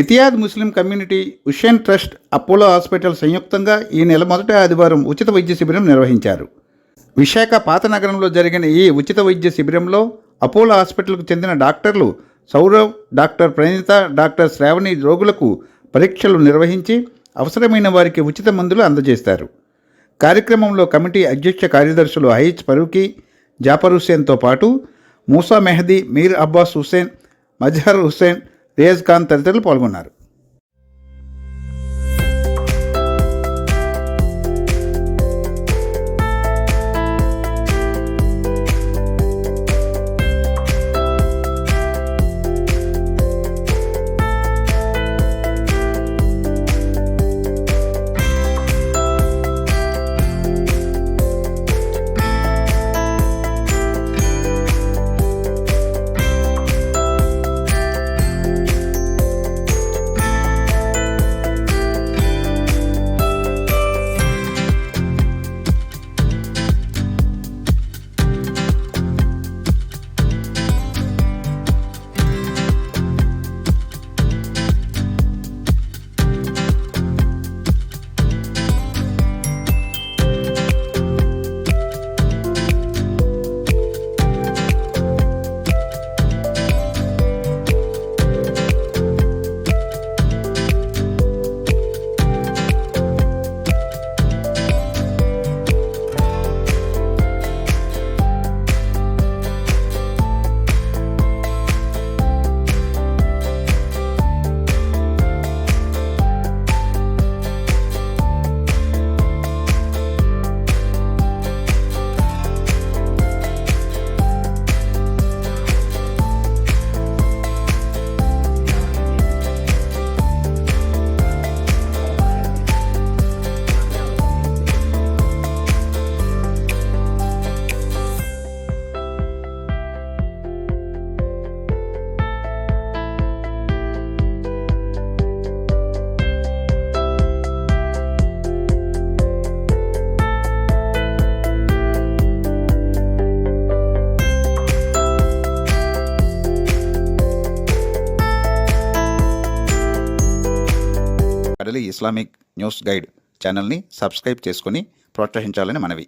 ఇతియాద్ Muslim community, Hussain trust, Apollo hospital సంయుక్తంగా ఈ నెల మొదటి ఆదివారం ఉచిత వైద్య శిబిరం నిర్వహించారు. విశాఖ పాత నగరంలో జరిగిన ఈ ఉచిత వైద్య శిబిరంలో అపోలో హాస్పిటల్కు చెందిన డాక్టర్లు సౌరవ్, డాక్టర్ ప్రణీత, డాక్టర్ శ్రావణి రోగులకు పరీక్షలు నిర్వహించి అవసరమైన వారికి ఉచిత మందులు అందజేస్తారు. కార్యక్రమంలో కమిటీ అధ్యక్ష కార్యదర్శులు హైజ్ ఫరూకీ, జాఫర్ హుస్సేన్తో పాటు మూసా మెహదీ, మీర్ అబ్బాస్ హుస్సేన్, మజ్హర్ హుస్సేన్, రియాజ్ ఖాన్ తదితరులు పాల్గొన్నారు. కడలి ఇస్లామిక్ న్యూస్ గైడ్ ఛానల్ని సబ్స్క్రైబ్ చేసుకొని ప్రోత్సహించాలని మనవి.